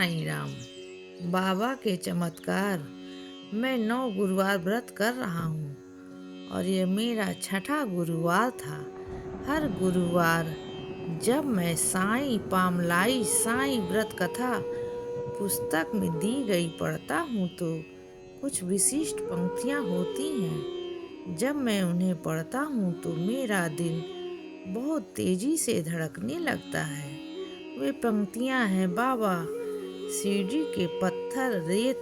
साईं राम। बाबा के चमत्कार। मैं 9 गुरुवार व्रत कर रहा हूँ और ये मेरा छठा गुरुवार था। हर गुरुवार जब मैं साईं पामलाई साईं व्रत कथा पुस्तक में दी गई पढ़ता हूँ तो कुछ विशिष्ट पंक्तियाँ होती हैं। जब मैं उन्हें पढ़ता हूँ तो मेरा दिल बहुत तेजी से धड़कने लगता है। वे पंक्तियाँ हैं बाबा सीढ़ी के पत्थर, रेत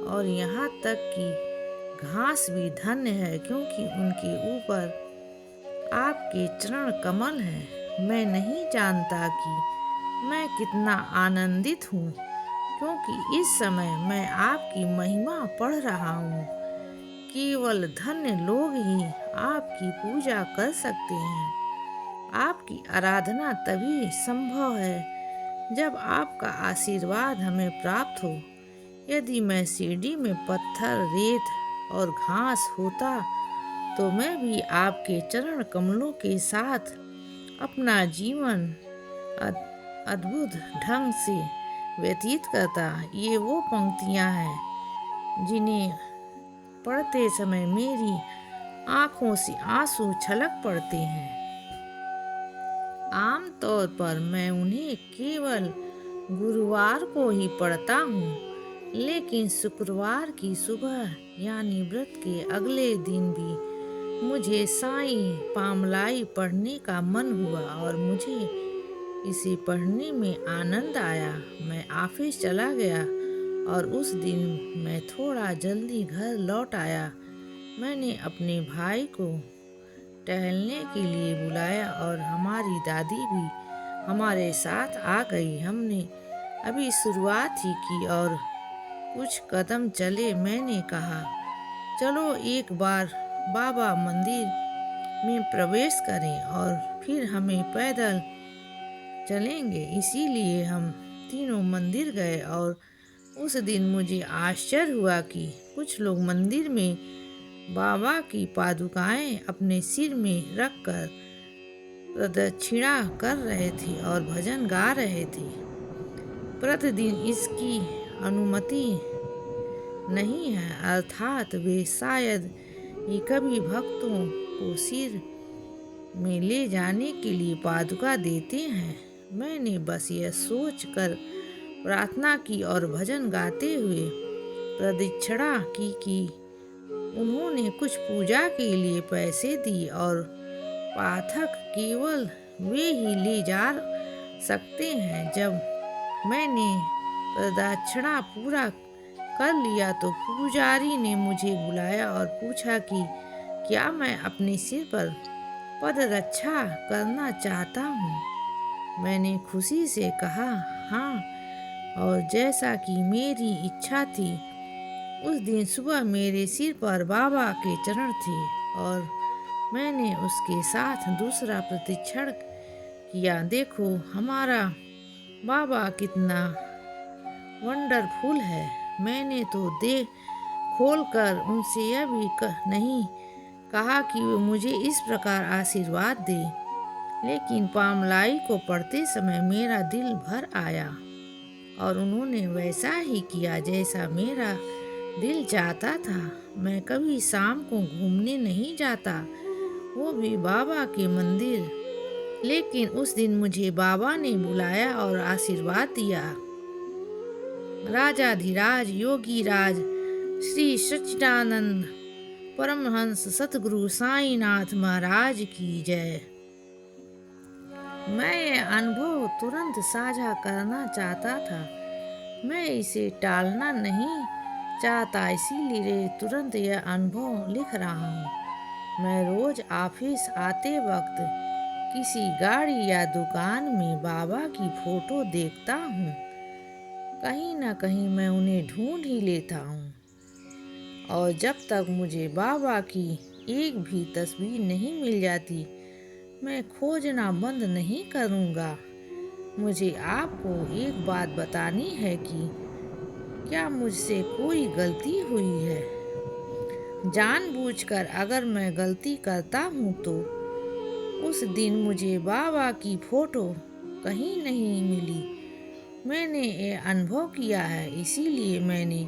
और यहाँ तक कि घास भी धन्य है क्योंकि उनके ऊपर आपके चरण कमल हैं। मैं नहीं जानता कि मैं कितना आनंदित हूँ क्योंकि इस समय मैं आपकी महिमा पढ़ रहा हूँ। केवल धन्य लोग ही आपकी पूजा कर सकते हैं। आपकी आराधना तभी संभव है जब आपका आशीर्वाद हमें प्राप्त हो। यदि मैं सीढ़ी में पत्थर, रेत और घास होता तो मैं भी आपके चरण कमलों के साथ अपना जीवन अद्भुत ढंग से व्यतीत करता। ये वो पंक्तियाँ हैं जिन्हें पढ़ते समय मेरी आंखों से आंसू छलक पड़ते हैं। आमतौर पर मैं उन्हें केवल गुरुवार को ही पढ़ता हूँ, लेकिन शुक्रवार की सुबह यानी व्रत के अगले दिन भी मुझे साईं पामलाई पढ़ने का मन हुआ और मुझे इसे पढ़ने में आनंद आया। मैं ऑफिस चला गया और उस दिन मैं थोड़ा जल्दी घर लौट आया। मैंने अपने भाई को टहलने के लिए बुलाया और हमारी दादी भी हमारे साथ आ गई। हमने अभी शुरुआत ही की और कुछ कदम चले। मैंने कहा, चलो एक बार बाबा मंदिर में प्रवेश करें और फिर हमें पैदल चलेंगे। इसीलिए हम तीनों मंदिर गए और उस दिन मुझे आश्चर्य हुआ कि कुछ लोग मंदिर में बाबा की पादुकाएं अपने सिर में रखकर प्रदक्षिणा कर रहे थे और भजन गा रहे थे। प्रतिदिन इसकी अनुमति नहीं है, अर्थात वे शायद ही कभी भक्तों को सिर में ले जाने के लिए पादुका देते हैं। मैंने बस यह सोच कर प्रार्थना की और भजन गाते हुए प्रदक्षिणा की कि उन्होंने कुछ पूजा के लिए पैसे दिए और पाठक केवल वे ही ले जा सकते हैं। जब मैंने प्रदक्षिणा पूरा कर लिया तो पुजारी ने मुझे बुलाया और पूछा कि क्या मैं अपने सिर पर पदरक्षा करना चाहता हूँ। मैंने खुशी से कहा हाँ, और जैसा कि मेरी इच्छा थी उस दिन सुबह मेरे सिर पर बाबा के चरण थे और मैंने उसके साथ दूसरा प्रतिक्षण किया। देखो हमारा बाबा कितना वंडरफुल है। मैंने तो देख खोल कर उनसे यह भी नहीं कहा कि वे मुझे इस प्रकार आशीर्वाद दे, लेकिन पामलाई को पढ़ते समय मेरा दिल भर आया और उन्होंने वैसा ही किया जैसा मेरा दिल चाहता था। मैं कभी शाम को घूमने नहीं जाता, वो भी बाबा के मंदिर, लेकिन उस दिन मुझे बाबा ने बुलाया और आशीर्वाद दिया। राजाधिराज योगी राज श्री सच्चिदानंद परमहंस सतगुरु साईनाथ महाराज की जय। मैं यह अनुभव तुरंत साझा करना चाहता था। मैं इसे टालना नहीं चाहता, इसीलिए तुरंत यह अनुभव लिख रहा हूँ। मैं रोज ऑफिस आते वक्त किसी गाड़ी या दुकान में बाबा की फोटो देखता हूँ। कहीं ना कहीं मैं उन्हें ढूंढ ही लेता हूँ और जब तक मुझे बाबा की एक भी तस्वीर नहीं मिल जाती मैं खोजना बंद नहीं करूँगा। मुझे आपको एक बात बतानी है कि क्या मुझसे कोई गलती हुई है। जानबूझकर अगर मैं गलती करता हूँ तो उस दिन मुझे बाबा की फोटो कहीं नहीं मिली मैंने ये अनुभव किया है, इसीलिए मैंने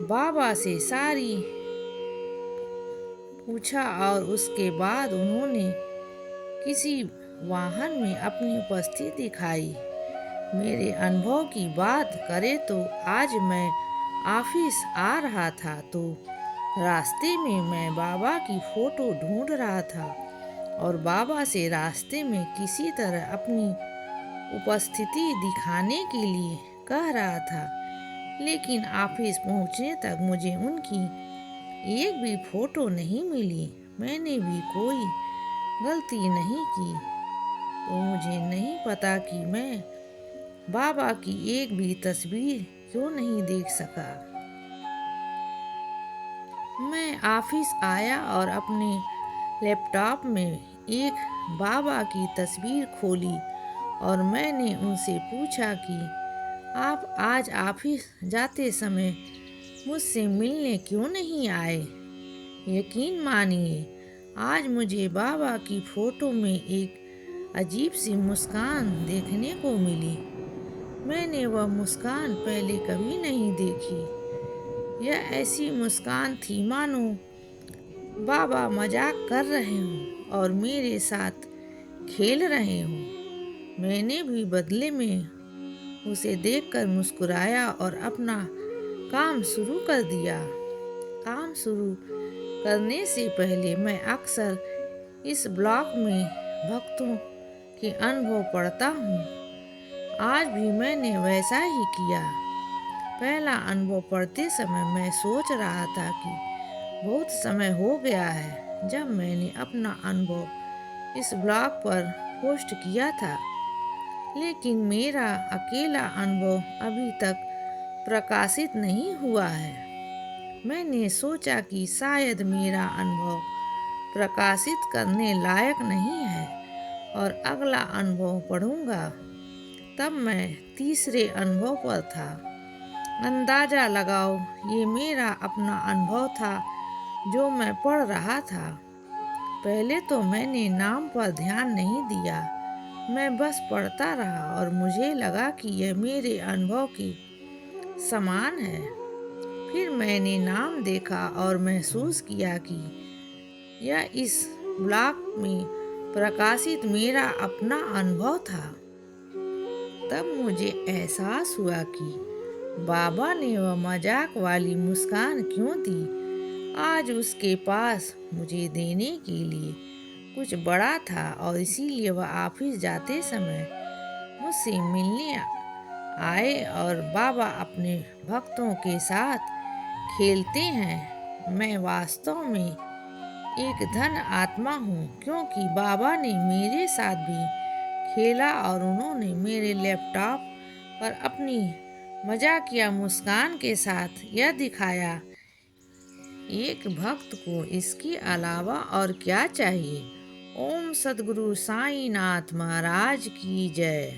बाबा से सारी पूछा और उसके बाद उन्होंने किसी वाहन में अपनी उपस्थिति दिखाई। मेरे अनुभव की बात करें तो आज मैं ऑफिस आ रहा था तो रास्ते में मैं बाबा की फोटो ढूंढ रहा था और बाबा से रास्ते में किसी तरह अपनी उपस्थिति दिखाने के लिए कह रहा था, लेकिन ऑफिस पहुंचने तक मुझे उनकी एक भी फोटो नहीं मिली। मैंने भी कोई गलती नहीं की तो मुझे नहीं पता कि मैं बाबा की एक भी तस्वीर क्यों नहीं देख सका। मैं ऑफिस आया और अपने लैपटॉप में एक बाबा की तस्वीर खोली और मैंने उनसे पूछा कि आप आज ऑफिस जाते समय मुझसे मिलने क्यों नहीं आए। यकीन मानिए, आज मुझे बाबा की फोटो में एक अजीब सी मुस्कान देखने को मिली। मैंने वह मुस्कान पहले कभी नहीं देखी। यह ऐसी मुस्कान थी मानो बाबा मजाक कर रहे हों और मेरे साथ खेल रहे हों। मैंने भी बदले में उसे देखकर मुस्कुराया और अपना काम शुरू कर दिया। काम शुरू करने से पहले मैं अक्सर इस ब्लॉग में भक्तों के अनुभव पढ़ता हूँ। आज भी मैंने वैसा ही किया। पहला अनुभव पढ़ते समय मैं सोच रहा था कि बहुत समय हो गया है जब मैंने अपना अनुभव इस ब्लॉग पर पोस्ट किया था, लेकिन मेरा अकेला अनुभव अभी तक प्रकाशित नहीं हुआ है। मैंने सोचा कि शायद मेरा अनुभव प्रकाशित करने लायक नहीं है और अगला अनुभव पढ़ूंगा। तब मैं तीसरे अनुभव पर था। अंदाजा लगाओ, ये मेरा अपना अनुभव था जो मैं पढ़ रहा था। पहले तो मैंने नाम पर ध्यान नहीं दिया, मैं बस पढ़ता रहा और मुझे लगा कि यह मेरे अनुभव के समान है। फिर मैंने नाम देखा और महसूस किया कि यह इस ब्लॉग में प्रकाशित मेरा अपना अनुभव था। तब मुझे एहसास हुआ कि बाबा ने वह मजाक वाली मुस्कान क्यों दी। आज उसके पास मुझे देने के लिए कुछ बड़ा था और इसीलिए वह ऑफिस जाते समय मुझसे मिलने आए। और बाबा अपने भक्तों के साथ खेलते हैं। मैं वास्तव में एक धन आत्मा हूँ, क्योंकि बाबा ने मेरे साथ भी खेला और उन्होंने मेरे लैपटॉप पर अपनी मजाकिया मुस्कान के साथ यह दिखाया। एक भक्त को इसके अलावा और क्या चाहिए। ओम सद्गुरु साईं नाथ महाराज की जय।